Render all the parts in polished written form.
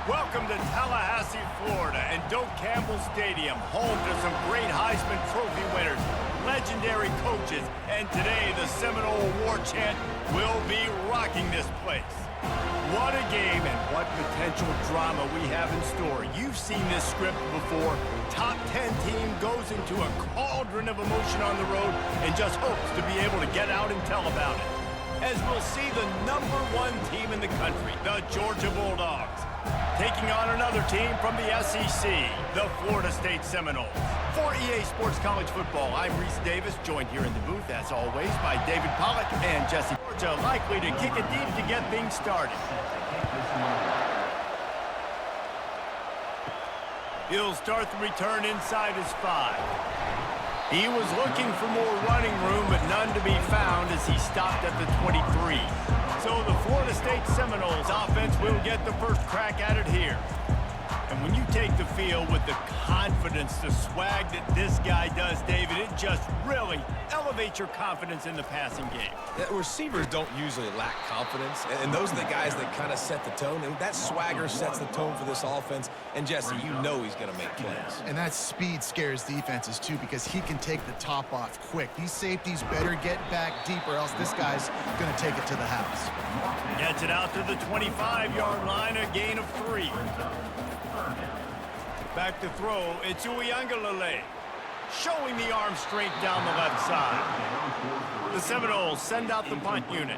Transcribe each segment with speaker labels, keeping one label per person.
Speaker 1: Welcome to Tallahassee, Florida, and Doak Campbell Stadium, home to some great Heisman Trophy winners, legendary coaches, and today the Seminole Award chant will be rocking this place. What a game and what potential drama we have in store. You've seen this script before. Top 10 team goes into a cauldron of emotion on the road and just hopes to be able to get out and tell about it. As we'll see the #1 team in the country, the Georgia Bulldogs, taking on another team from the SEC, the Florida State Seminoles. For EA Sports College Football, I'm Reese Davis, joined here in the booth, as always, by David Pollack and Jesse. Georgia likely to kick it deep to get things started. He'll start the return inside his 5. He was looking for more running room, but none to be found as he stopped at the 23. So the Florida State Seminoles offense will get the first crack at it here. And when you take the field with the confidence, the swag that this guy does, David, it just really elevates your confidence in the passing game.
Speaker 2: Receivers don't usually lack confidence, and those are the guys that kind of set the tone. And that swagger sets the tone for this offense. And, Jesse, you know he's going to make plays.
Speaker 3: And that speed scares defenses, too, because he can take the top off quick. These safeties better get back deep, or else this guy's going to take it to the house.
Speaker 1: Gets it out to the 25-yard line, a gain of 3. Back to throw, it's Uiagalelei, showing the arm strength down the left side. The Seminoles send out the punt unit.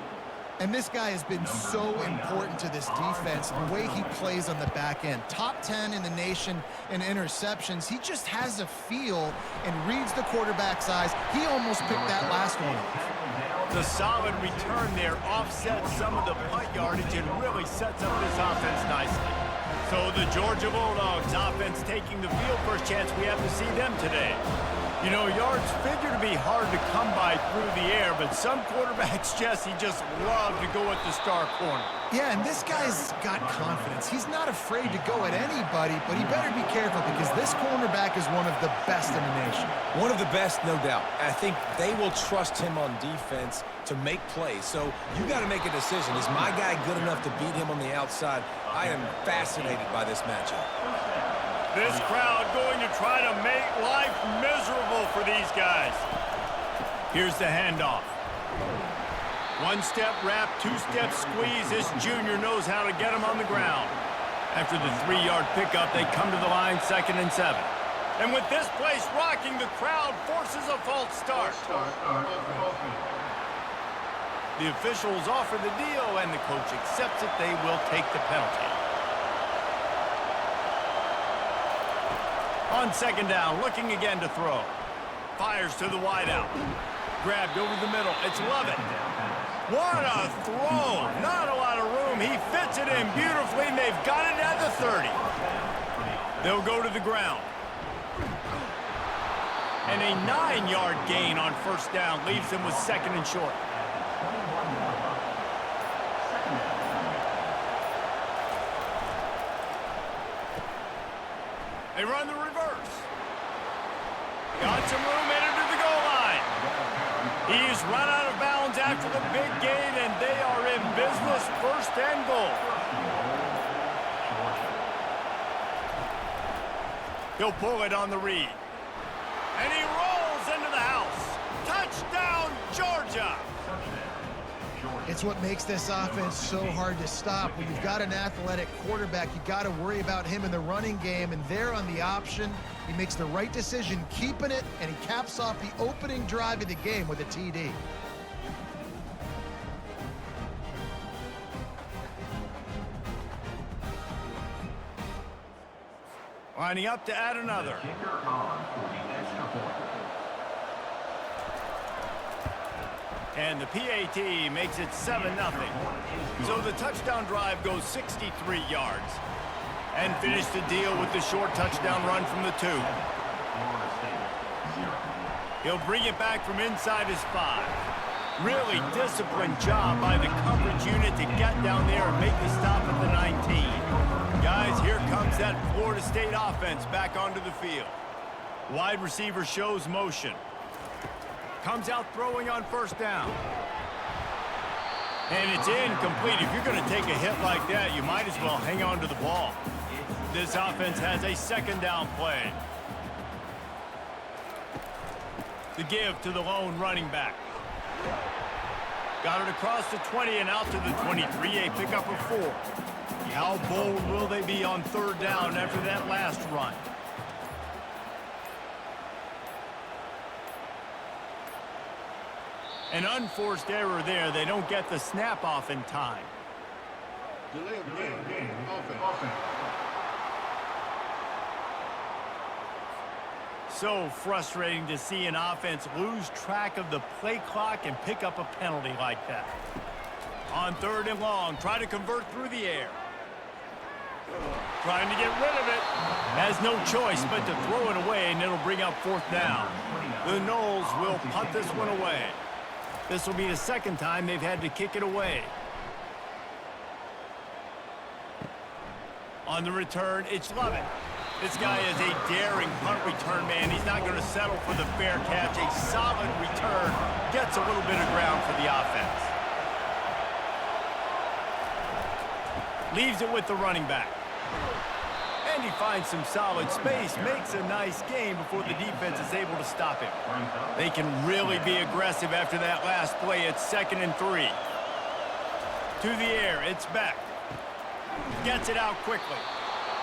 Speaker 3: And this guy has been so important to this defense, the way he plays on the back end. Top 10 in the nation in interceptions. He just has a feel and reads the quarterback's eyes. He almost picked that last one off.
Speaker 1: The solid return there offsets some of the punt yardage and really sets up this offense nicely. So the Georgia Bulldogs offense taking the field. First chance we have to see them today. You know, yards figure to be hard to come by through the air, but some quarterbacks, Jesse, just love to go at the star corner.
Speaker 3: Yeah, and this guy's got confidence. He's not afraid to go at anybody, but he better be careful because this cornerback is one of the best in the nation.
Speaker 2: One of the best, no doubt. I think they will trust him on defense to make plays. So you got to make a decision. Is my guy good enough to beat him on the outside? I am fascinated by this matchup.
Speaker 1: This crowd going to try to make life miserable for these guys. Here's the handoff. One-step wrap, two-step squeeze. This junior knows how to get him on the ground. After the 3-yard pickup, they come to the line, 2nd and 7. And with this place rocking, the crowd forces a false start. The officials offer the deal, and the coach accepts it. They will take the penalty. On 2nd down, looking again to throw. Fires to the wideout. Grabbed over the middle. It's Lovett. What a throw. Not a lot of room. He fits it in beautifully, and they've got it at the 30. They'll go to the ground. And a 9-yard gain on 1st down leaves them with 2nd and short. They run the reverse. Got some room, headed to the goal line. He's run out of bounds after the big gain, and they are in business, 1st and goal. He'll pull it on the read. And he rolls into the house. Touchdown, Georgia!
Speaker 3: It's what makes this offense so hard to stop. When you've got an athletic quarterback, you got to worry about him in the running game, and there on the option, he makes the right decision keeping it, and he caps off the opening drive of the game with a TD.
Speaker 1: Lining up to add another. And the PAT makes it 7-0. So the touchdown drive goes 63 yards. And finish the deal with the short touchdown run from the 2. He'll bring it back from inside his 5. Really disciplined job by the coverage unit to get down there and make the stop at the 19. Guys, here comes that Florida State offense back onto the field. Wide receiver shows motion. Comes out throwing on 1st down. And it's incomplete. If you're going to take a hit like that, you might as well hang on to the ball. This offense has a second down play. The give to the lone running back. Got it across the 20 and out to the 23, a pickup of 4. How bold will they be on third down after that last run? An unforced error there. They don't get the snap off in time.
Speaker 4: Delay of game. Offense.
Speaker 1: So frustrating to see an offense lose track of the play clock and pick up a penalty like that. On third and long, try to convert through the air. Trying to get rid of it. Has no choice but to throw it away, and it'll bring up fourth down. The Noles will punt this one away. This will be the second time they've had to kick it away. On the return, it's Lovett. This guy is a daring punt return man. He's not going to settle for the fair catch. A solid return gets a little bit of ground for the offense. Leaves it with the running back. And he finds some solid space, makes a nice gain before the defense is able to stop him. They can really be aggressive after that last play. It's 2nd and 3. To the air, it's Beck. Gets it out quickly.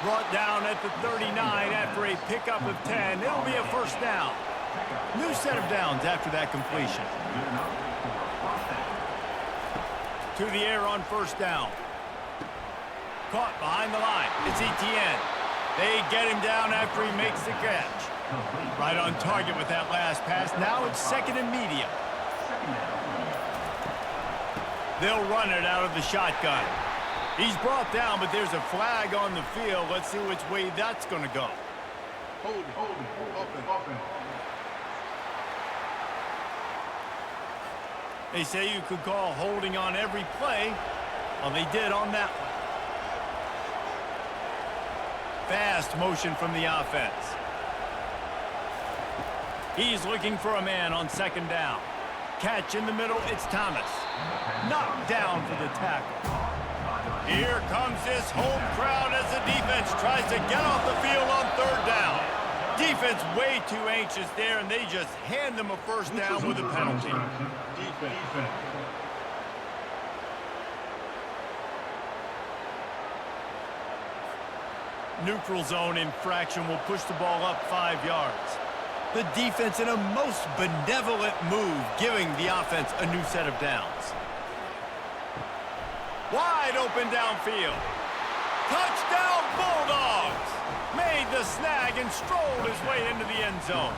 Speaker 1: Brought down at the 39 after a pickup of 10. It'll be a first down. New set of downs after that completion. To the air on first down. Caught behind the line. It's Etienne. They get him down after he makes the catch. Right on target with that last pass. Now it's 2nd and medium. They'll run it out of the shotgun. He's brought down, but there's a flag on the field. Let's see which way that's going to go.
Speaker 4: Hold it. Open.
Speaker 1: They say you could call holding on every play. Well, they did on that one. Fast motion from the offense. He's looking for a man on 2nd down. Catch in the middle, it's Thomas. Knocked down for the tackle. Here comes this home crowd as the defense tries to get off the field on 3rd down. Defense way too anxious there, and they just hand them a first down with a penalty.
Speaker 4: Defense.
Speaker 1: Neutral zone infraction will push the ball up 5 yards. The defense in a most benevolent move, giving the offense a new set of downs. Wide open downfield. Touchdown Bulldogs! Made the snag and strolled his way into the end zone.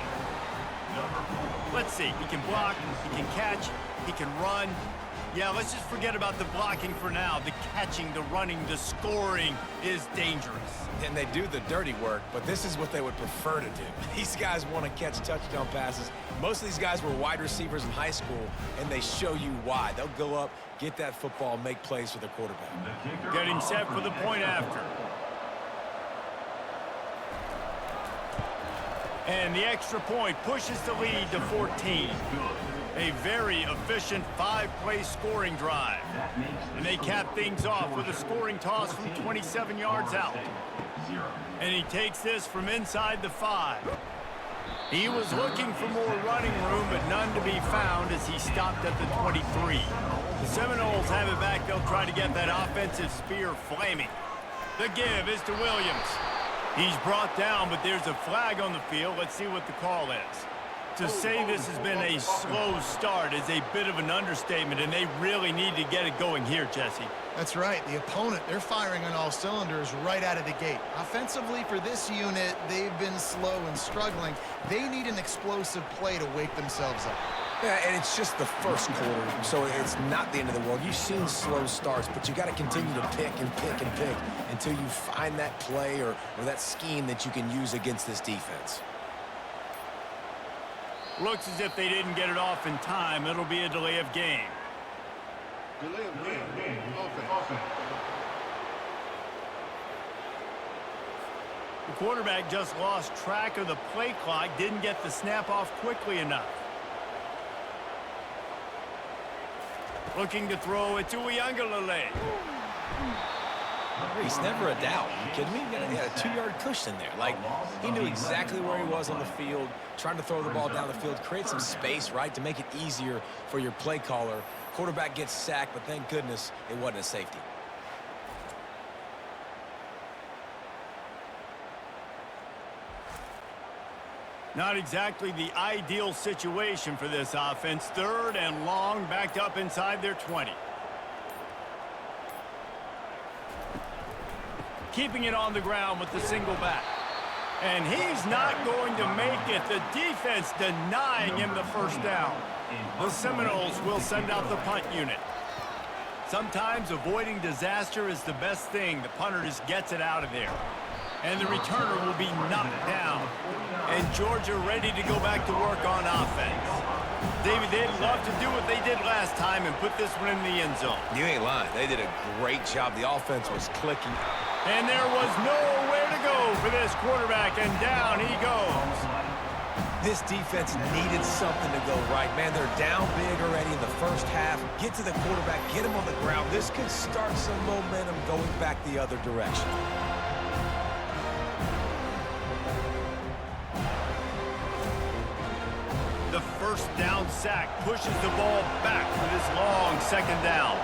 Speaker 1: Let's see, he can block, he can catch, he can run. Yeah, let's just forget about the blocking for now. The catching, the running, the scoring is dangerous.
Speaker 2: And they do the dirty work, but this is what they would prefer to do. These guys want to catch touchdown passes. Most of these guys were wide receivers in high school, and they show you why. They'll go up, get that football, make plays for the quarterback.
Speaker 1: Getting set for the point after. And the extra point pushes the lead to 14. A very efficient 5-play scoring drive. And they cap things off with a scoring toss from 27 yards out. And he takes this from inside the 5. He was looking for more running room, but none to be found as he stopped at the 23. The Seminoles have it back. They'll try to get that offensive spear flaming. The give is to Williams. He's brought down, but there's a flag on the field. Let's see what the call is. To say this has been a slow start is a bit of an understatement, and they really need to get it going here, Jesse.
Speaker 3: That's right. The opponent, they're firing on all cylinders right out of the gate. Offensively, for this unit, they've been slow and struggling. They need an explosive play to wake themselves up.
Speaker 2: Yeah, and it's just the first quarter, so it's not the end of the world. You've seen slow starts, but you got to continue to pick and pick and pick until you find that play or that scheme that you can use against this defense.
Speaker 1: Looks as if they didn't get it off in time. It'll be a delay of game.
Speaker 4: Delay of game. Offense.
Speaker 1: The quarterback just lost track of the play clock, didn't get the snap off quickly enough. Looking to throw it to Uiagalelei.
Speaker 2: Reese, never a doubt. You kidding me? He had a 2-yard cushion there. Like, he knew exactly where he was on the field, trying to throw the ball down the field, create some space, right, to make it easier for your play caller. Quarterback gets sacked, but thank goodness it wasn't a safety.
Speaker 1: Not exactly the ideal situation for this offense. 3rd and long, backed up inside their 20. Keeping it on the ground with the single back. And he's not going to make it. The defense denying him the first down. The Seminoles will send out the punt unit. Sometimes avoiding disaster is the best thing. The punter just gets it out of there. And the returner will be knocked down. And Georgia ready to go back to work on offense. David, they'd love to do what they did last time and put this one in the end zone.
Speaker 2: You ain't lying. They did a great job. The offense was clicking.
Speaker 1: And there was nowhere to go for this quarterback, and down he goes.
Speaker 2: This defense needed something to go right. Man, they're down big already in the first half. Get to the quarterback, get him on the ground. This could start some momentum going back the other direction.
Speaker 1: The first down sack pushes the ball back for this long 2nd down.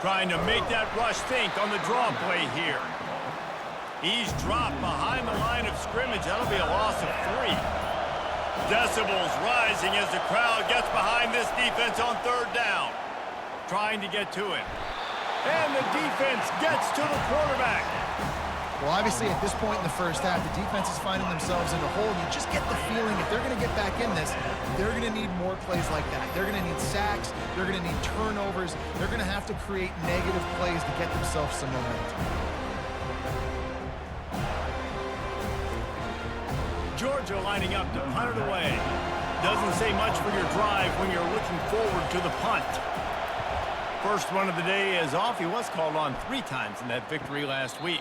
Speaker 1: Trying to make that rush think on the draw play here. He's dropped behind the line of scrimmage. That'll be a loss of 3. Decibels rising as the crowd gets behind this defense on 3rd down. Trying to get to him. And the defense gets to the quarterback.
Speaker 3: Well, obviously, at this point in the first half, the defense is finding themselves in a hole. You just get the feeling if they're going to get back in this, they're going to need more plays like that. They're going to need sacks. They're going to need turnovers. They're going to have to create negative plays to get themselves some momentum.
Speaker 1: Georgia lining up to punt it away. Doesn't say much for your drive when you're looking forward to the punt. First one of the day is off. He was called on 3 times in that victory last week.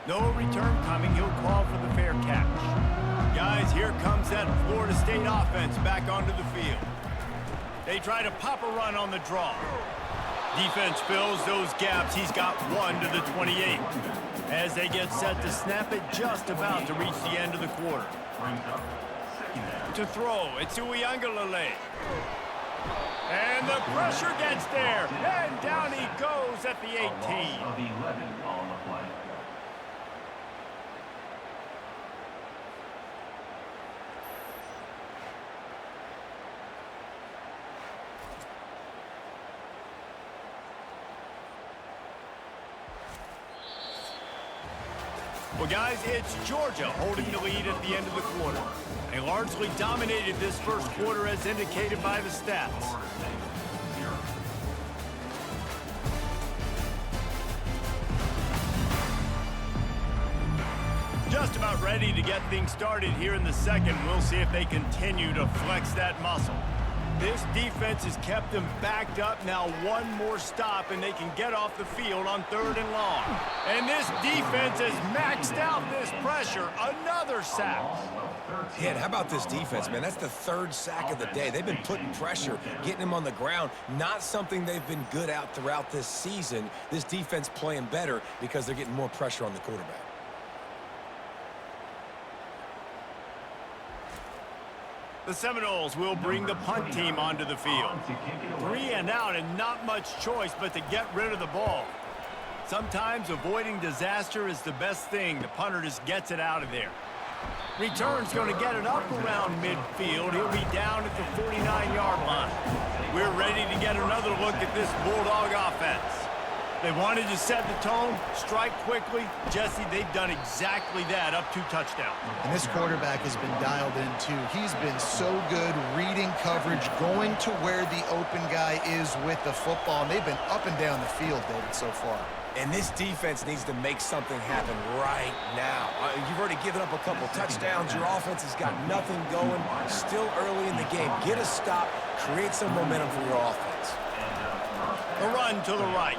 Speaker 1: No return coming. He'll call for the fair catch. Guys, here comes that Florida State offense back onto the field. They try to pop a run on the draw. Defense fills those gaps. He's got 1 to the 28. As they get set to snap it, just about to reach the end of the quarter. To throw, it's Uiagalelei. And the pressure gets there. And down he goes at the 18. Well, guys, it's Georgia holding the lead at the end of the quarter. They largely dominated this first quarter as indicated by the stats. Just about ready to get things started here in the second. We'll see if they continue to flex that muscle. This defense has kept them backed up. Now 1 more stop, and they can get off the field on 3rd and long. And this defense has maxed out this pressure. Another sack.
Speaker 2: Yeah, how about this defense, man? That's the 3rd sack of the day. They've been putting pressure, getting him on the ground. Not something they've been good at throughout this season. This defense playing better because they're getting more pressure on the quarterback.
Speaker 1: The Seminoles will bring the punt team onto the field. 3 and out and not much choice but to get rid of the ball. Sometimes avoiding disaster is the best thing. The punter just gets it out of there. Return's going to get it up around midfield. He'll be down at the 49-yard line. We're ready to get another look at this Bulldog offense. They wanted to set the tone, strike quickly. Jesse, they've done exactly that, up 2 touchdowns.
Speaker 3: And this quarterback has been dialed in, too. He's been so good reading coverage, going to where the open guy is with the football. And they've been up and down the field, David, so far.
Speaker 2: And this defense needs to make something happen right now. You've already given up a couple touchdowns. Your offense has got nothing going. Still early in the game. Get a stop. Create some momentum for your offense.
Speaker 1: A run to the right.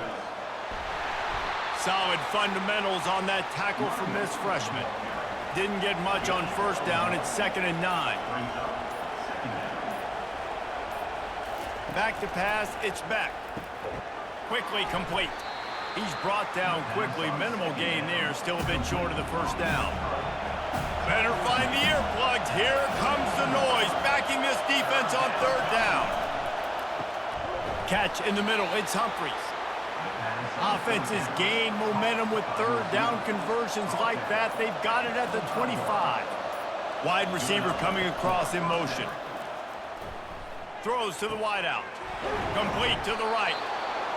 Speaker 1: Solid fundamentals on that tackle from this freshman. Didn't get much on first down. It's 2nd and 9. Back to pass. It's back. Quickly complete. He's brought down quickly. Minimal gain there. Still a bit short of the first down. Better find the earplugs. Here comes the noise. Backing this defense on third down. Catch in the middle. It's Humphries. Offenses gain momentum with third down conversions like that. They've got it at the 25. Wide receiver coming across in motion. Throws to the wideout. Complete to the right.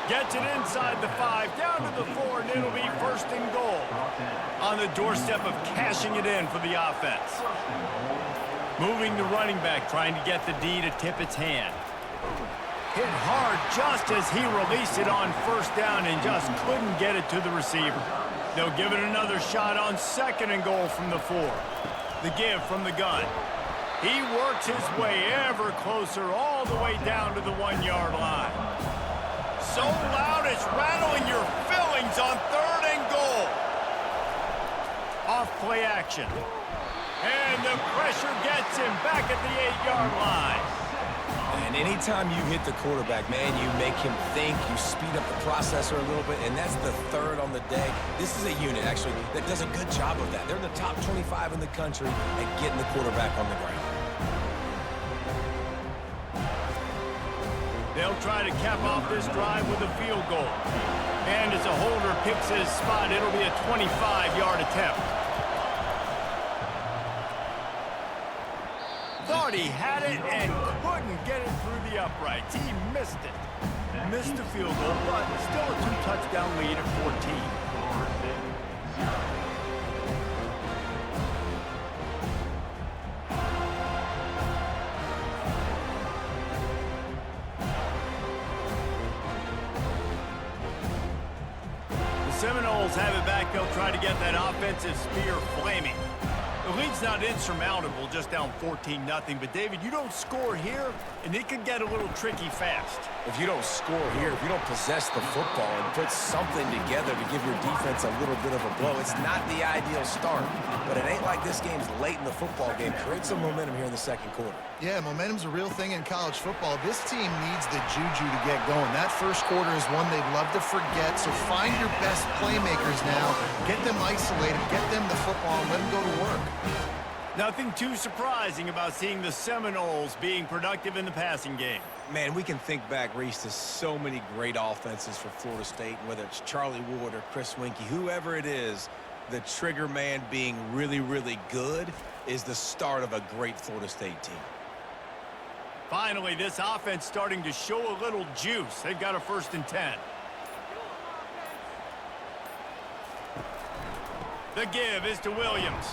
Speaker 1: Gets it inside the 5, down to the 4, and it'll be first and goal. On the doorstep of cashing it in for the offense. Moving the running back, trying to get the D to tip its hand. Hit hard just as he released it on first down and just couldn't get it to the receiver. They'll give it another shot on second and goal from the 4. The give from the gun. He works his way ever closer all the way down to the 1-yard line. So loud it's rattling your fillings on third and goal. Off play action. And the pressure gets him back at the 8-yard line.
Speaker 2: And anytime you hit the quarterback, man, you make him think, you speed up the processor a little bit, and that's the third on the day. This is a unit, actually, that does a good job of that. They're in the top 25 in the country at getting the quarterback on the ground.
Speaker 1: They'll try to cap off this drive with a field goal. And as a holder picks his spot, it'll be a 25-yard attempt. Thought he had it and couldn't get it through the uprights. He missed it. Missed the field goal, but still a 2-touchdown lead at 14. Seminoles have it back. They'll try to get that offensive spear flaming. The lead's not insurmountable, just down 14-0. But, David, you don't score here, and it could get a little tricky fast.
Speaker 2: If you don't score here, if you don't possess the football and put something together to give your defense a little bit of a blow, it's not the ideal start. But it ain't like this game's late in the football game. Create some momentum here in the second quarter.
Speaker 3: Yeah, momentum's a real thing in college football. This team needs the juju to get going. That first quarter is one they'd love to forget, so find your best playmakers now. Get them isolated, get them the football, and let them go to work.
Speaker 1: Nothing too surprising about seeing the Seminoles being productive in the passing game.
Speaker 2: Man, we can think back, Reese, to so many great offenses for Florida State, whether it's Charlie Ward or Chris Winkie, whoever it is, the trigger man being really, really good is the start of a great Florida State team.
Speaker 1: Finally, this offense starting to show a little juice. They've got a 1st and 10. The give is to Williams.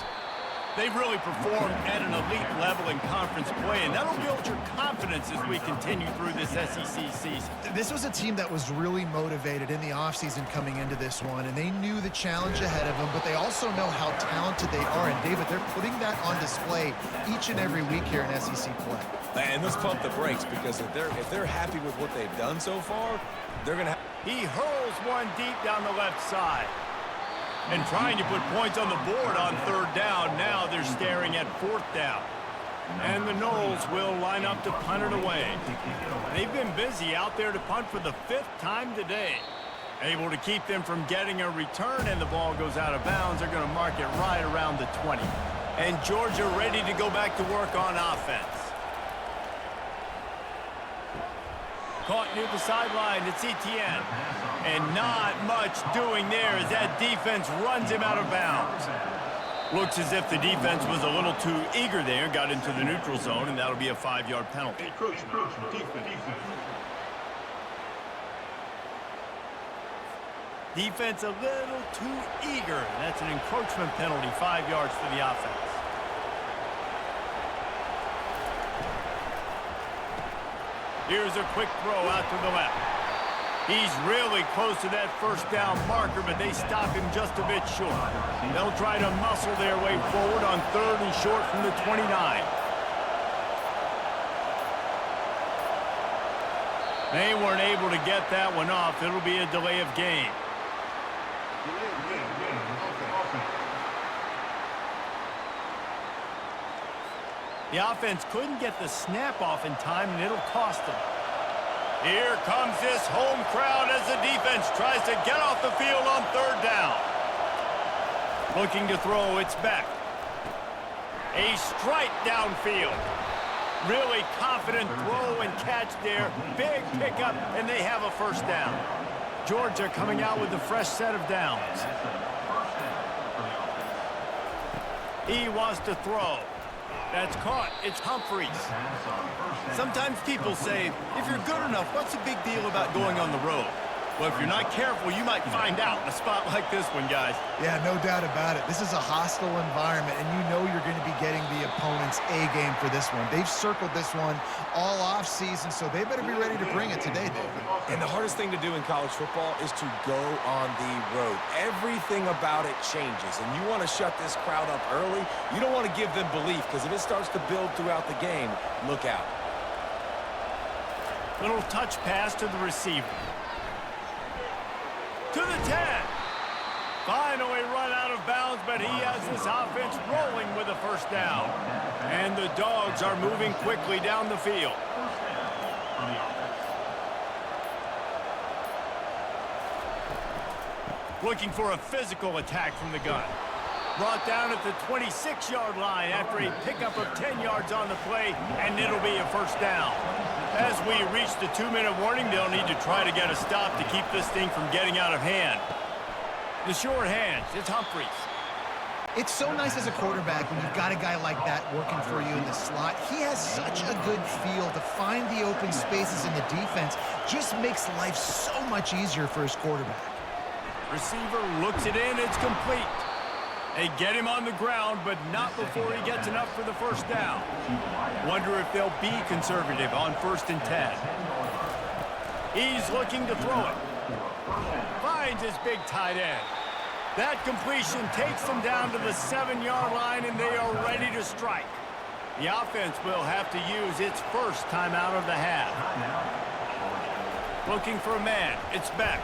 Speaker 1: They've really performed at an elite level in conference play, and that'll build your confidence as we continue through this SEC season.
Speaker 3: This was a team that was really motivated in the offseason coming into this one, and they knew the challenge ahead of them, but they also know how talented they are. And, David, they're putting that on display each and every week here in SEC play.
Speaker 2: And let's pump the brakes, because if they're happy with what they've done so far, they're going to have...
Speaker 1: He hurls one deep down the left side. And trying to put points on the board on third down. Now they're staring at 4th down. And the Noles will line up to punt it away. They've been busy out there to punt for the 5th time today. Able to keep them from getting a return, and the ball goes out of bounds. They're going to mark it right around the 20. And Georgia ready to go back to work on offense. Caught near the sideline, it's Etienne. And not much doing there as that defense runs him out of bounds. Looks as if the defense was a little too eager there, got into the neutral zone, and that'll be a 5-yard penalty. Defense a little too eager. That's an encroachment penalty, 5 yards for the offense. Here's a quick throw out to the left. He's really close to that 1st down marker, but they stop him just a bit short. They'll try to muscle their way forward on 3rd and short from the 29. They weren't able to get that one off. It'll be a delay of game. The offense couldn't get the snap off in time, and it'll cost them. Here comes this home crowd as the defense tries to get off the field on third down. Looking to throw, it's back. A strike downfield. Really confident throw and catch there. Big pickup, and they have a first down. Georgia coming out with a fresh set of downs. He wants to throw. That's caught. It's Humphreys. Sometimes people say, if you're good enough, what's the big deal about going on the road? Well, if you're not careful, you might find out in a spot like this one, guys.
Speaker 3: Yeah, no doubt about it. This is a hostile environment, and you know you're going to be getting the opponent's A-game for this one. They've circled this one all off-season, so they better be ready to bring it today, David.
Speaker 2: And the hardest thing to do in college football is to go on the road. Everything about it changes, and you want to shut this crowd up early. You don't want to give them belief, because if it starts to build throughout the game, look out.
Speaker 1: Little touch pass to the receiver. To the 10. Finally run out of bounds, but he has this offense rolling with a first down. And the Dogs are moving quickly down the field. Looking for a physical attack from the gun. Brought down at the 26-yard line after a pickup of 10 yards on the play, and it'll be a first down. As we reach the 2-minute warning, they'll need to try to get a stop to keep this thing from getting out of hand. The short hands, it's Humphreys.
Speaker 3: It's so nice as a quarterback when you've got a guy like that working for you in the slot. He has such a good feel to find the open spaces in the defense. Just makes life so much easier for his quarterback.
Speaker 1: Receiver looks it in, it's complete. They get him on the ground, but not before he gets enough for the first down. Wonder if they'll be conservative on 1st and 10. He's looking to throw it. Finds his big tight end. That completion takes them down to the 7-yard line, and they are ready to strike. The offense will have to use its first timeout of the half. Looking for a man. It's Beck.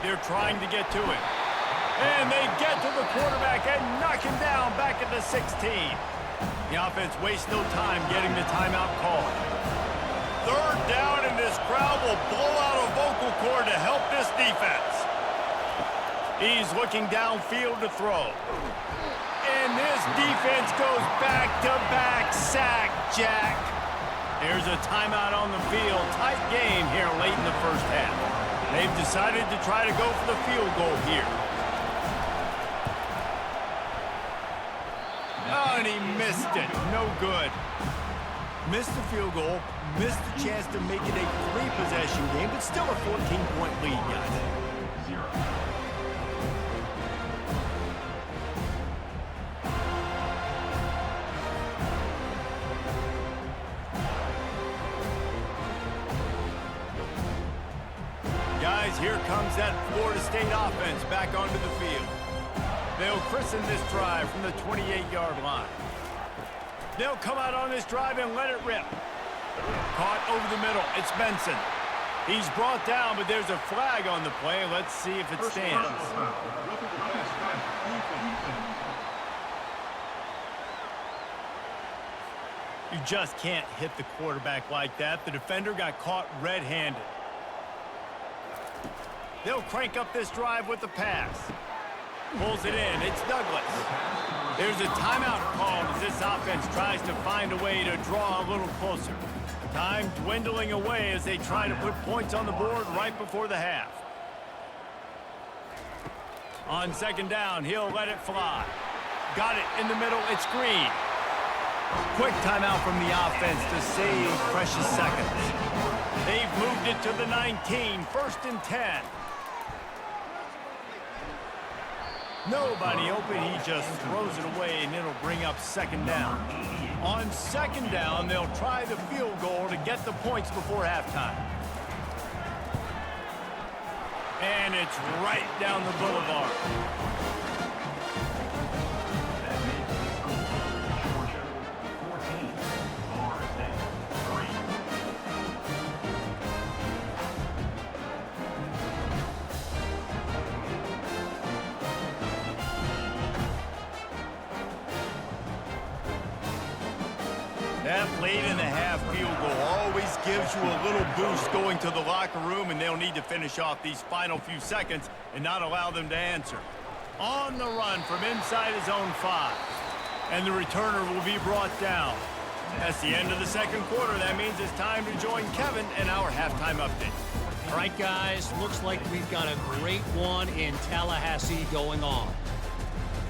Speaker 1: They're trying to get to it. And they get to the quarterback and knock him down back at the 16. The offense wastes no time getting the timeout called. Third down, and this crowd will blow out a vocal cord to help this defense. He's looking downfield to throw. And this defense goes back-to-back sack, Jack. There's a timeout on the field. Tight game here late in the first half. They've decided to try to go for the field goal here. Oh, and he missed it. No good. Missed the field goal, missed the chance to make it a 3-possession game, but still a 14-point lead, guys. Guys, here comes that Florida State offense back onto the field. They'll christen this drive from the 28-yard line. They'll come out on this drive and let it rip. Caught over the middle. It's Benson. He's brought down, but there's a flag on the play. Let's see if it stands. You just can't hit the quarterback like that. The defender got caught red-handed. They'll crank up this drive with the pass. Pulls it in. It's Douglas. There's a timeout called as this offense tries to find a way to draw a little closer. Time dwindling away as they try to put points on the board right before the half. On 2nd down, he'll let it fly. Got it in the middle. It's Green. Quick timeout from the offense to save precious seconds. They've moved it to the 19. 1st and 10. Nobody open, he just throws it away, and it'll bring up 2nd down. On 2nd down, they'll try the field goal to get the points before halftime. And it's right down the boulevard. That late-in-the-half field goal always gives you a little boost going to the locker room, and they'll need to finish off these final few seconds and not allow them to answer. On the run from inside his own 5. And the returner will be brought down. That's the end of the second quarter. That means it's time to join Kevin and our halftime update.
Speaker 5: All right, guys, looks like we've got a great one in Tallahassee going on.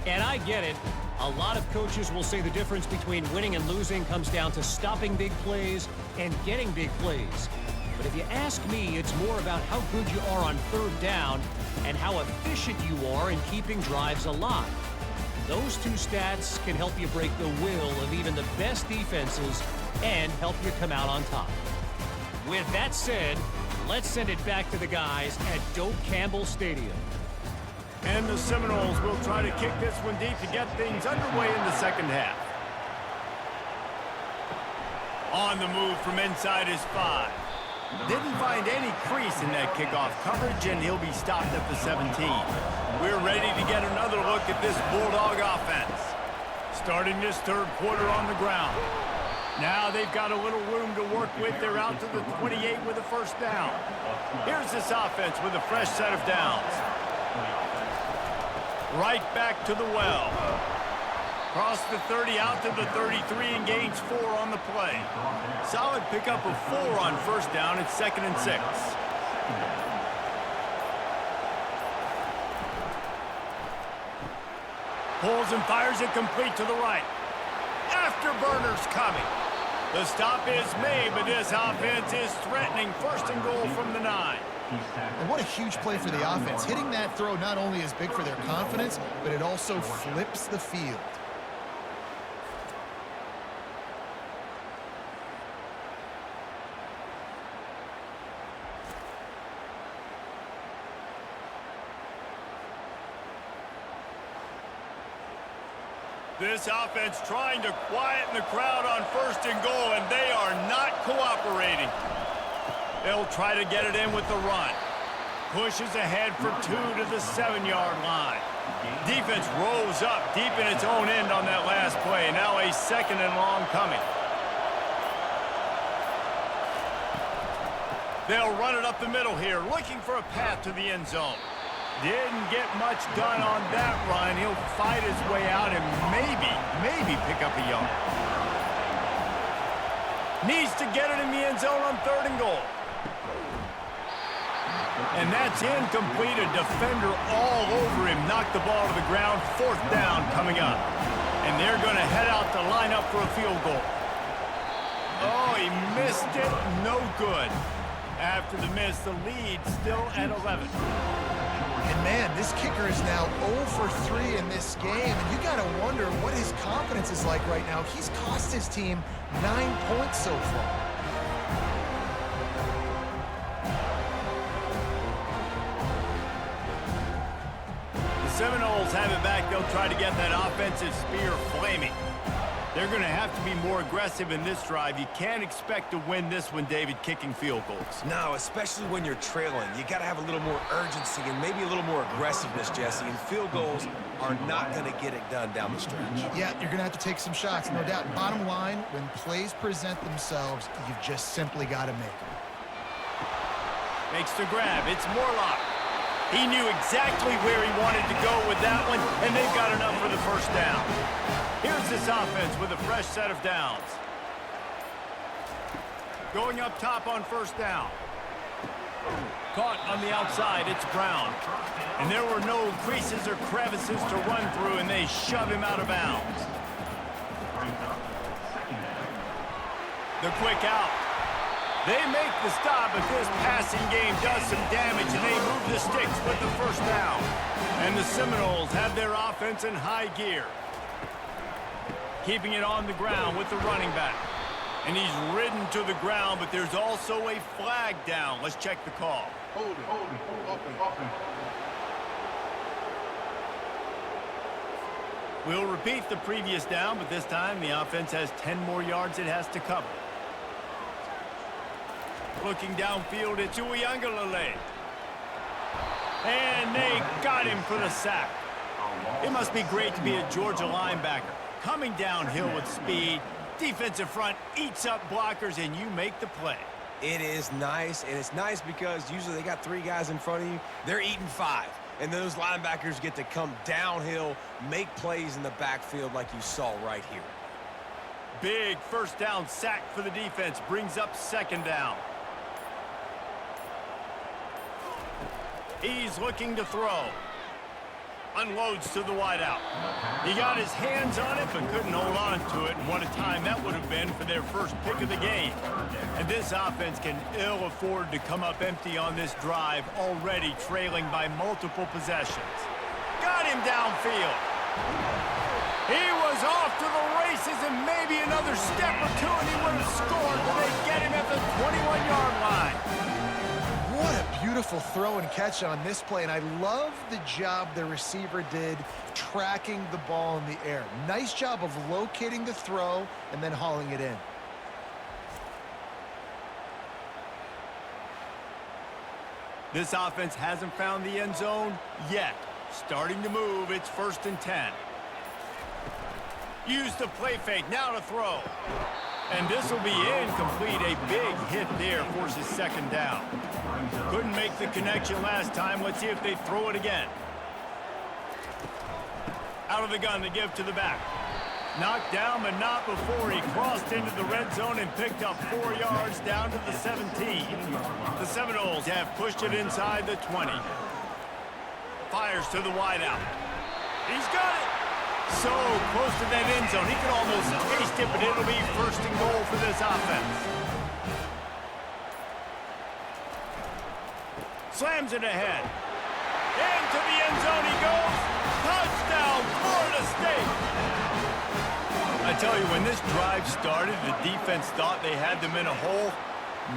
Speaker 5: And I get it. A lot of coaches will say the difference between winning and losing comes down to stopping big plays and getting big plays. But if you ask me, it's more about how good you are on third down and how efficient you are in keeping drives alive. Those two stats can help you break the will of even the best defenses and help you come out on top. With that said, let's send it back to the guys at Doak Campbell Stadium.
Speaker 1: And the Seminoles will try to kick this one deep to get things underway in the second half. On the move from inside his 5. Didn't find any crease in that kickoff coverage, and he'll be stopped at the 17. We're ready to get another look at this Bulldog offense. Starting this third quarter on the ground. Now they've got a little room to work with. They're out to the 28 with a first down. Here's this offense with a fresh set of downs. Right back to the well. Cross the 30 out to the 33 and gains 4 on the play. Solid pickup of 4 on first down. It's 2nd and 6. Pulls and fires it complete to the right. Afterburners coming. The stop is made, but this offense is threatening. First and goal from the 9.
Speaker 3: And what a huge play for the offense. Hitting that throw not only is big for their confidence, but it also flips the field.
Speaker 1: This offense trying to quieten the crowd on first and goal, and they are not cooperating. They'll try to get it in with the run. Pushes ahead for 2 to the 7-yard line. Defense rolls up deep in its own end on that last play. Now a 2nd and long coming. They'll run it up the middle here, looking for a path to the end zone. Didn't get much done on that run. He'll fight his way out and maybe pick up a yard. Needs to get it in the end zone on 3rd and goal. And that's incomplete. A defender all over him. Knocked the ball to the ground. 4th down coming up. And they're going to head out to line up for a field goal. Oh, he missed it. No good. After the miss, the lead still at 11.
Speaker 3: And man, this kicker is now 0 for 3 in this game. And you got to wonder what his confidence is like right now. He's cost his team 9 points so far.
Speaker 1: Seminoles have it back. They'll try to get that offensive spear flaming. They're going to have to be more aggressive in this drive. You can't expect to win this one, David, kicking field goals.
Speaker 2: No, especially when you're trailing. You got to have a little more urgency and maybe a little more aggressiveness, Jesse. And field goals are not going to get it done down the stretch.
Speaker 3: Yeah, you're going to have to take some shots, no doubt. Bottom line, when plays present themselves, you've just simply got to make them.
Speaker 1: Makes the grab. It's Morlock. He knew exactly where he wanted to go with that one, and they've got enough for the first down. Here's this offense with a fresh set of downs. Going up top on first down. Caught on the outside, it's Brown. And there were no creases or crevices to run through, and they shove him out of bounds. The quick out. They make the stop, but this passing game does some damage, and they move the sticks with the first down. And the Seminoles have their offense in high gear. Keeping it on the ground with the running back. And he's ridden to the ground, but there's also a flag down. Let's check the call.
Speaker 4: Hold it, offense.
Speaker 1: We'll repeat the previous down, but this time the offense has 10 more yards it has to cover. Looking downfield, it's Uiagalelei. And they got him for the sack. It must be great to be a Georgia linebacker. Coming downhill with speed, Defensive front eats up blockers, and you make the play.
Speaker 2: It is nice, and it's nice because usually they got 3 guys in front of you. They're eating 5, and those linebackers get to come downhill, make plays in the backfield like you saw right here.
Speaker 1: Big first down sack for the defense brings up second down. He's looking to throw. Unloads to the wideout. He got his hands on it, but couldn't hold on to it. And what a time that would have been for their first pick of the game. And this offense can ill afford to come up empty on this drive, already trailing by multiple possessions. Got him downfield. He was off to the races, and maybe another step or two, and he would have scored, but they get him at the 21-yard line.
Speaker 3: What a beautiful throw and catch on this play, and I love the job the receiver did tracking the ball in the air. Nice job of locating the throw and then hauling it in.
Speaker 1: This offense hasn't found the end zone yet. Starting to move, it's 1st and 10. Use the play fake, now to throw. And this will be incomplete. A big hit there forces second down. Couldn't make the connection last time. Let's see if they throw it again. Out of the gun to give to the back. Knocked down, but not before he crossed into the red zone and picked up 4 yards down to the 17. The Seminoles have pushed it inside the 20. Fires to the wideout. He's got it. So close to that end zone. He can almost taste it, but it'll be 1st and goal for this offense. Slams it ahead. Into the end zone he goes. Touchdown, Florida State. I tell you, when this drive started, the defense thought they had them in a hole.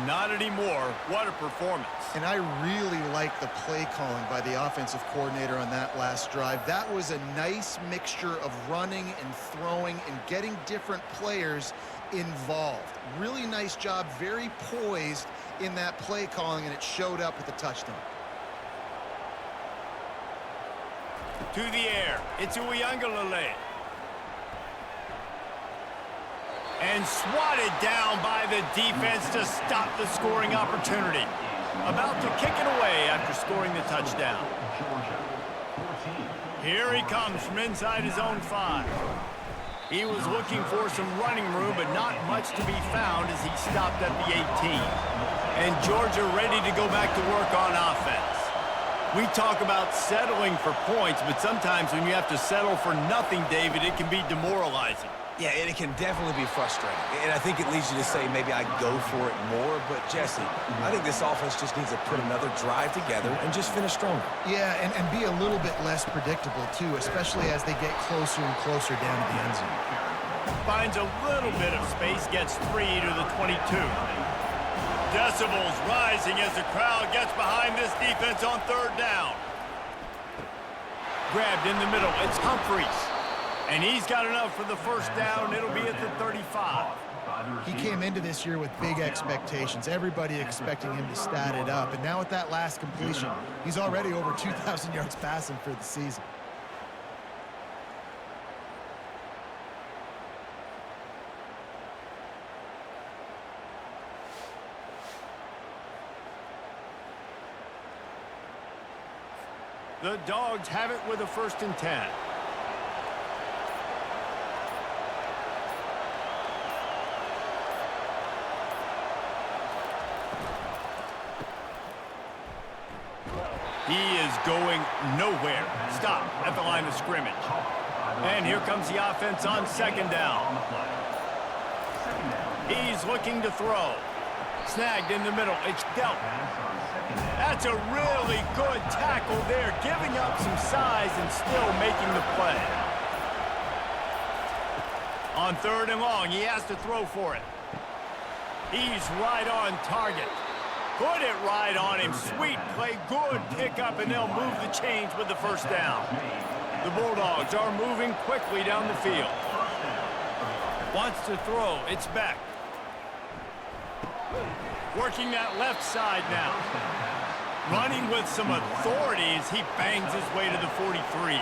Speaker 1: Not anymore. What a performance.
Speaker 3: And I really like the play calling by the offensive coordinator on that last drive. That was a nice mixture of running and throwing and getting different players involved. Really nice job, very poised in that play calling, and it showed up with the touchdown.
Speaker 1: To the air. It's Uiagalelei. And swatted down by the defense to stop the scoring opportunity. About to kick it away after scoring the touchdown. Here he comes from inside his own 5. He was looking for some running room, but not much to be found as he stopped at the 18. And Georgia ready to go back to work on offense. We talk about settling for points, but sometimes when you have to settle for nothing, David, it can be demoralizing.
Speaker 2: Yeah, and it can definitely be frustrating. And I think it leads you to say maybe I'd go for it more. But, Jesse, I think this offense just needs to put another drive together and just finish stronger.
Speaker 3: Yeah, and be a little bit less predictable, too, especially as they get closer and closer down to the end zone.
Speaker 1: Finds a little bit of space, gets 3 to the 22. Decibels rising as the crowd gets behind this defense on 3rd down. Grabbed in the middle. It's Humphreys. And he's got enough for the 1st down. It'll be at the 35.
Speaker 3: He came into this year with big expectations. Everybody expecting him to stat it up. And now with that last completion, he's already over 2,000 yards passing for the season.
Speaker 1: The Dogs have it with a 1st and 10. He is going nowhere. Stop at the line of scrimmage. And here comes the offense on 2nd down. He's looking to throw. Snagged in the middle. It's dealt. That's a really good tackle there, giving up some size and still making the play. On 3rd and long, he has to throw for it. He's right on target. Put it right on him. Sweet play, good pickup, and they'll move the chains with the 1st down. The Bulldogs are moving quickly down the field. Wants to throw. It's back. Working that left side now. Running with some authority as he bangs his way to the 43.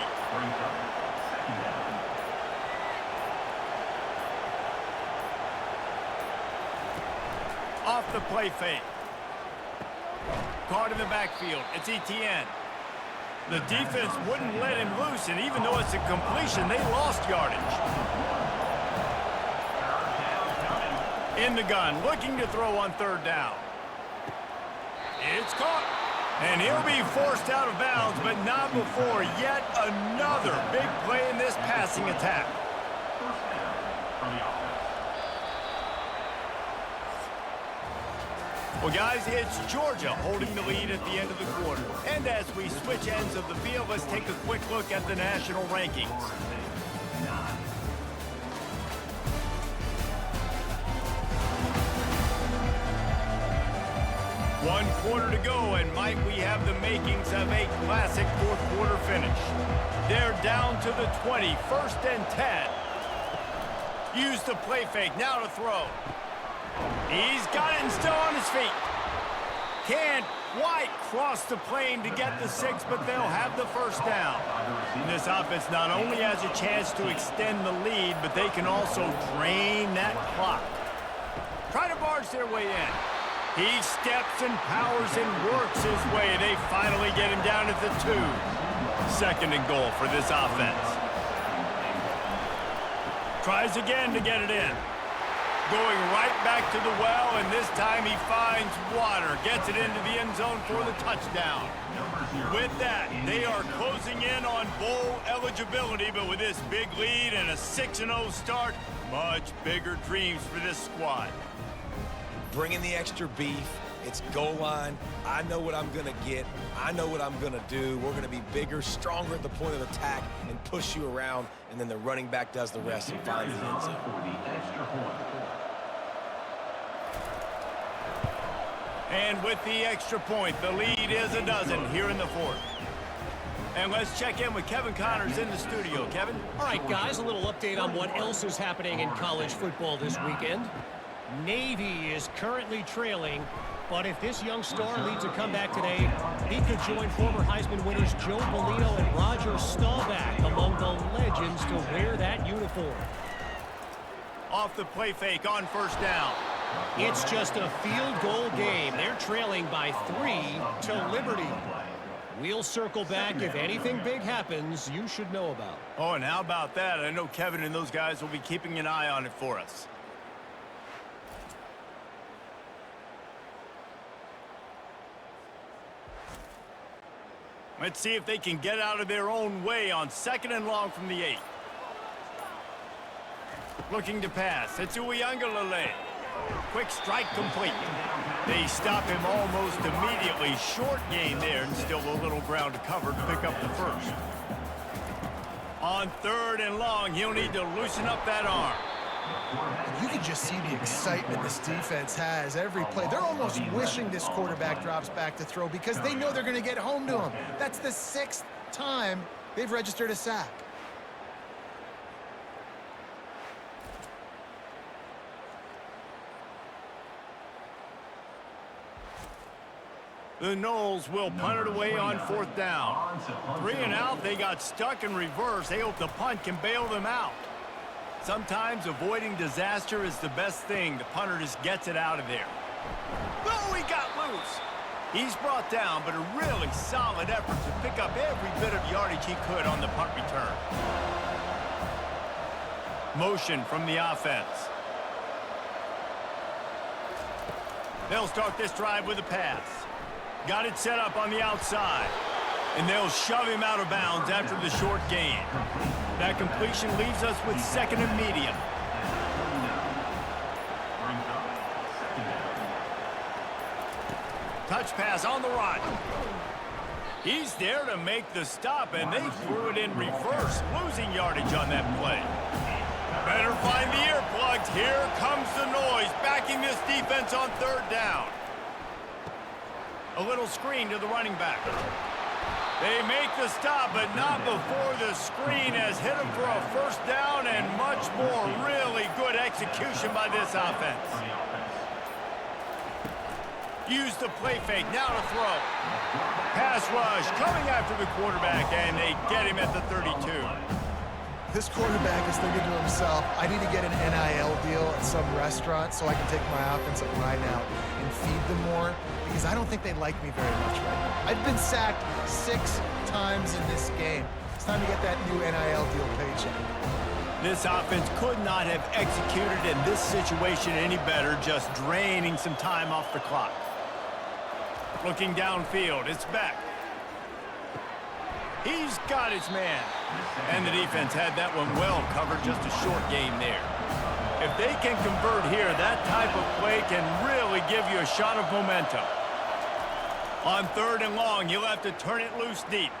Speaker 1: off the play fake. Caught in the backfield. It's Etienne. The defense wouldn't let him loose, and even though it's a completion, they lost yardage. In the gun, looking to throw on third down. It's caught. And he'll be forced out of bounds, but not before yet another big play in this passing attack. Well, guys, it's Georgia holding the lead at the end of the quarter. And as we switch ends of the field, let's take a quick look at the national rankings. One quarter to go, and might we have the makings of a classic fourth quarter finish. They're down to the 20, first and 10. Use the play fake, now to throw. He's got it and still on his feet. Can't quite cross the plane to get the 6, but they'll have the first down. And this offense not only has a chance to extend the lead, but they can also drain that clock. Try to barge their way in. He steps and powers and works his way. They finally get him down at the 2. Second and goal for this offense. Tries again to get it in. Going right back to the well, and this time he finds water. Gets it into the end zone for the touchdown. With that, they are closing in on bowl eligibility, but with this big lead and a 6-0 start, much bigger dreams for this squad.
Speaker 2: Bring in the extra beef. It's goal line. I know what I'm going to get. I know what I'm going to do. We're going to be bigger, stronger at the point of attack and push you around, and then the running back does the rest and finds the end zone.
Speaker 1: And with the extra point, the lead is a dozen here in the fourth. And let's check in with Kevin Connors in the studio. Kevin?
Speaker 5: All right, guys, a little update on what else is happening in college football this weekend. Navy is currently trailing, but if this young star leads a comeback today, he could join former Heisman winners Joe Polino and Roger Staubach among the legends to wear that uniform.
Speaker 1: Off the play fake on first down.
Speaker 5: It's just a field goal game. They're trailing by 3 to Liberty. We'll circle back if anything big happens you should know about.
Speaker 1: Oh, and how about that? I know Kevin and those guys will be keeping an eye on it for us. Let's see if they can get out of their own way on 2nd and long from the 8. Looking to pass. It's Uiagalelei. Quick strike complete. They stop him almost immediately. Short gain there, and still a little ground to cover to pick up the first. On 3rd and long, he'll need to loosen up that arm.
Speaker 3: You can just see the excitement this defense has every play. They're almost wishing this quarterback drops back to throw because they know they're going to get home to him. That's the 6th time they've registered a sack.
Speaker 1: The Noles will punt it away on 4th down. 3 and out, they got stuck in reverse. They hope the punt can bail them out. Sometimes avoiding disaster is the best thing. The punter just gets it out of there. Oh, he got loose. He's brought down, but a really solid effort to pick up every bit of yardage he could on the punt return. Motion from the offense. They'll start this drive with a pass. Got it set up on the outside. And they'll shove him out of bounds after the short gain. That completion leaves us with 2nd and medium. Touch pass on the right. He's there to make the stop, and they threw it in reverse, losing yardage on that play. Better find the earplugs. Here comes the noise, backing this defense on 3rd down. A little screen to the running back. They make the stop, but not before the screen has hit them for a first down and much more. Really good execution by this offense. Use the play fake, now to throw. Pass rush coming after the quarterback, and they get him at the 32.
Speaker 3: This quarterback is thinking to himself, I need to get an NIL deal at some restaurant so I can take my offensive line out and feed them more, because I don't think they like me very much right now. I've been sacked 6 times in this game. It's time to get that new NIL deal paycheck.
Speaker 1: This offense could not have executed in this situation any better, just draining some time off the clock. Looking downfield, it's back. He's got his man. And the defense had that one well covered, just a short game there. If they can convert here, that type of play can really give you a shot of momentum. On 3rd and long, he'll have to turn it loose deep.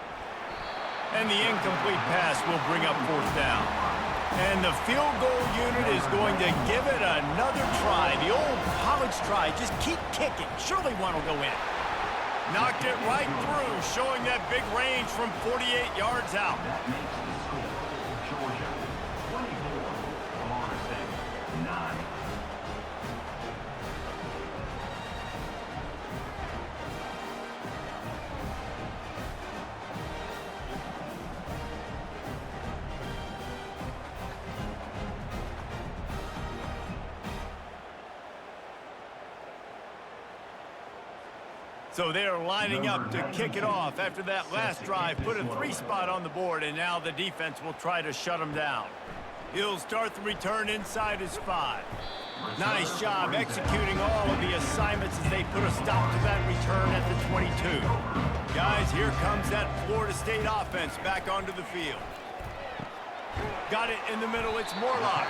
Speaker 1: And the incomplete pass will bring up 4th down. And the field goal unit is going to give it another try. The old college try. Just keep kicking. Surely one will go in. Knocked it right through, showing that big range from 48 yards out.
Speaker 4: That makes the score Georgia 24, Florida State 9.
Speaker 1: So they're lining up to kick it off after that last drive. Put a 3 spot on the board, and now the defense will try to shut them down. He'll start the return inside his 5. Nice job executing all of the assignments as they put a stop to that return at the 22. Guys, here comes that Florida State offense back onto the field. Got it in the middle. It's Morlock.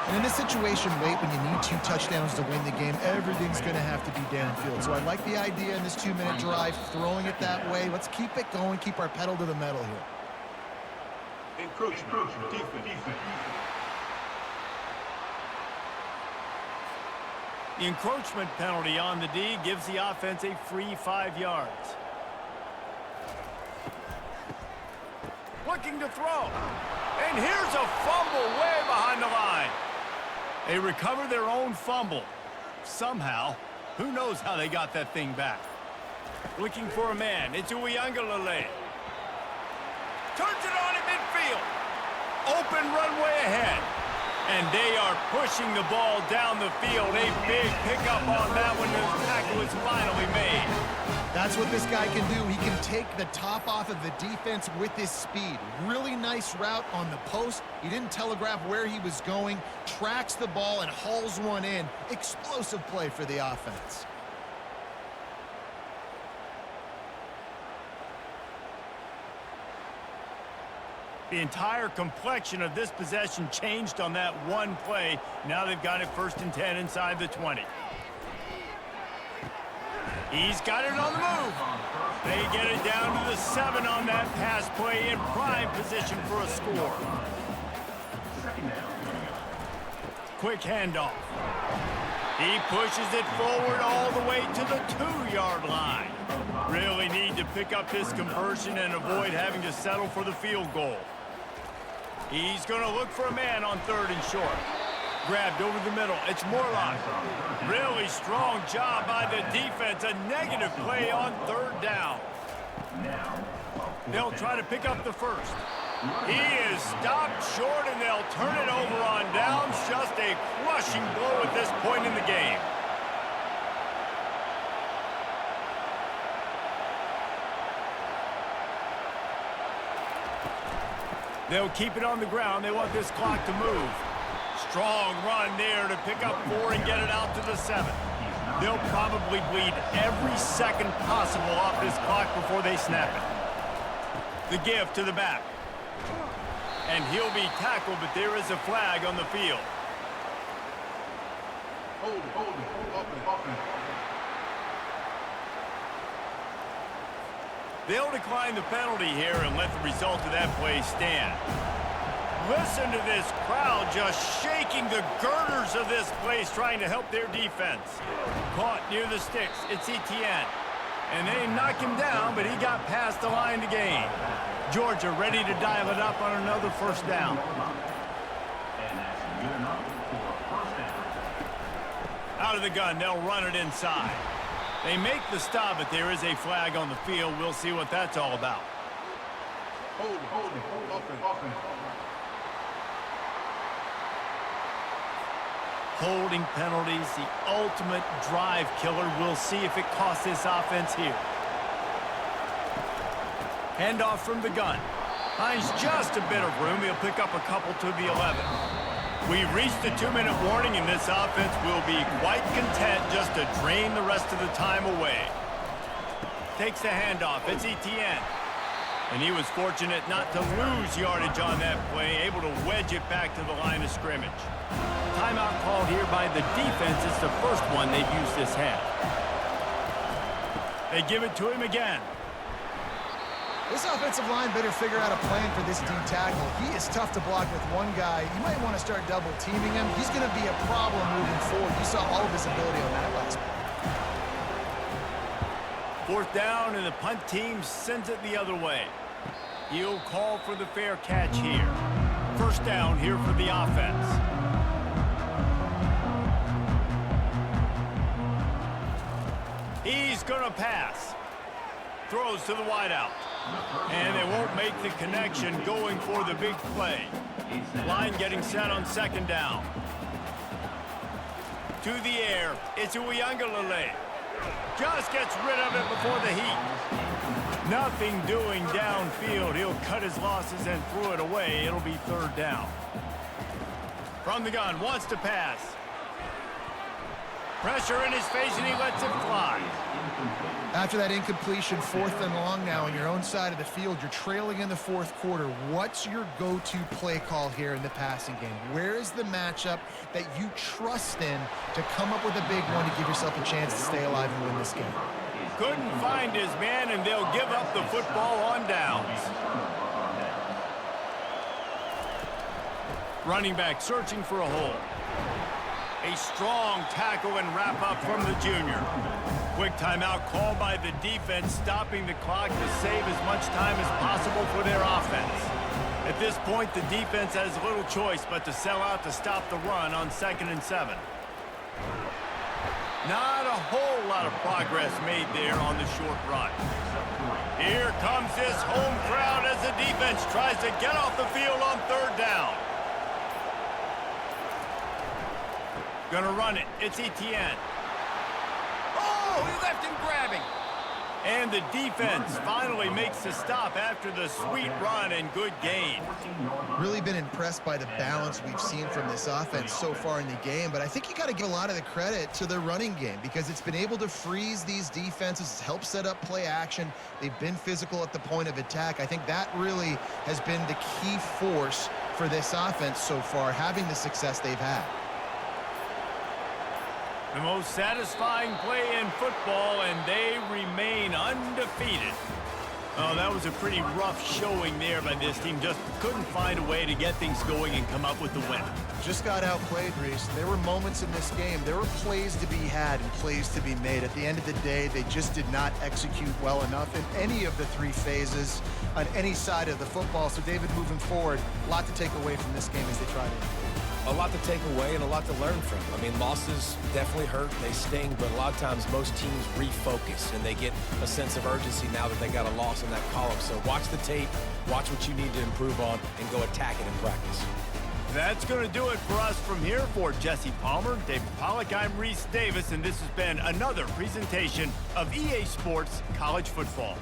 Speaker 3: And in this situation, late when you need 2 touchdowns to win the game, everything's going to have to be downfield. So I like the idea in this 2-minute drive, throwing it that way. Let's keep it going, keep our pedal to the metal here.
Speaker 4: Encroachment. Defense.
Speaker 1: The encroachment penalty on the D gives the offense a free 5 yards. Looking to throw. And here's a fumble way behind the line. They recover their own fumble. Somehow. Who knows how they got that thing back. Looking for a man. It's Uiagalelei. Turns it on in midfield. Open runway ahead. And they are pushing the ball down the field. A big pickup on that one. The tackle is finally made.
Speaker 3: That's what this guy can do. He can take the top off of the defense with his speed. Really nice route on the post. He didn't telegraph where he was going. Tracks the ball and hauls one in. Explosive play for the offense.
Speaker 1: The entire complexion of this possession changed on that one play. Now they've got it 1st and 10 inside the 20. He's got it on the move. They get it down to the 7 on that pass play, in prime position for a score. Quick handoff. He pushes it forward all the way to the 2-yard line. Really need to pick up this conversion and avoid having to settle for the field goal. He's going to look for a man on 3rd and short. Grabbed over the middle. It's Morlock. Really strong job by the defense. A negative play on 3rd down. They'll try to pick up the 1st. He is stopped short, and they'll turn it over on downs. Just a crushing blow at this point in the game. They'll keep it on the ground. They want this clock to move. Strong run there to pick up 4 and get it out to the 7. They'll probably bleed every second possible off this clock before they snap it. The give to the back. And he'll be tackled, but there is a flag on the field.
Speaker 4: Hold up.
Speaker 1: They'll decline the penalty here and let the result of that play stand. Listen to this crowd just shaking the girders of this place, trying to help their defense. Caught near the sticks. It's Etienne. And they knock him down, but he got past the line to gain. Georgia ready to dial it up on another 1st down.
Speaker 4: And that's good enough for a 1st down.
Speaker 1: Out of the gun, they'll run it inside. They make the stop, but there is a flag on the field. We'll see what that's all about.
Speaker 4: Hold up.
Speaker 1: Holding penalties, the ultimate drive killer. We'll see if it costs this offense here. Handoff from the gun. Finds just a bit of room. He'll pick up a couple to the 11. We've reached the 2-minute warning, and this offense will be quite content just to drain the rest of the time away. Takes the handoff. It's Etienne. And he was fortunate not to lose yardage on that play, able to wedge it back to the line of scrimmage. Timeout called here by the defense. It's the first one they've used this half. They give it to him again.
Speaker 3: This offensive line better figure out a plan for this D tackle. He is tough to block with one guy. You might want to start double teaming him. He's going to be a problem moving forward. You saw all of his ability on that last play.
Speaker 1: Fourth down, and the punt team sends it the other way. He'll call for the fair catch here. First down here for the offense. He's going to pass. Throws to the wideout. And they won't make the connection going for the big play. Line getting set on second down. To the air. It's Uiagalelei. Just gets rid of it before the heat. Nothing doing downfield. He'll cut his losses and throw it away. It'll be third down. From the gun, wants to pass. Pressure in his face, and he lets it fly.
Speaker 3: After that incompletion, 4th and long now on your own side of the field, you're trailing in the 4th quarter. What's your go-to play call here in the passing game? Where is the matchup that you trust in to come up with a big one to give yourself a chance to stay alive and win this game?
Speaker 1: Couldn't find his man, and they'll give up the football on downs. Running back searching for a hole. A strong tackle and wrap up from the junior. Quick timeout called by the defense, stopping the clock to save as much time as possible for their offense. At this point, the defense has little choice but to sell out to stop the run on 2nd and 7. Not a whole lot of progress made there on the short run. Here comes this home crowd as the defense tries to get off the field on 3rd down. Gonna run it. It's Etienne. Oh, he left him grabbing. And the defense finally makes the stop after the sweet run and good gain.
Speaker 3: Really been impressed by the balance we've seen from this offense so far in the game, but I think you got to give a lot of the credit to the running game because it's been able to freeze these defenses, help set up play action. They've been physical at the point of attack. I think that really has been the key force for this offense so far, having the success they've had.
Speaker 1: The most satisfying play in football, and they remain undefeated. Oh, that was a pretty rough showing there by this team. Just couldn't find a way to get things going and come up with the win.
Speaker 3: Just got outplayed, Reese. There were moments in this game. There were plays to be had and plays to be made. At the end of the day, they just did not execute well enough in any of the 3 phases on any side of the football. So, David, moving forward, a lot to take away from this game as they try to improve.
Speaker 2: A lot to take away and a lot to learn from. I mean, losses definitely hurt, they sting, but a lot of times most teams refocus and they get a sense of urgency now that they got a loss in that column. So watch the tape, watch what you need to improve on, and go attack it in practice.
Speaker 1: That's going to do it for us from here. For Jesse Palmer, David Pollack, I'm Reese Davis, and this has been another presentation of EA Sports College Football.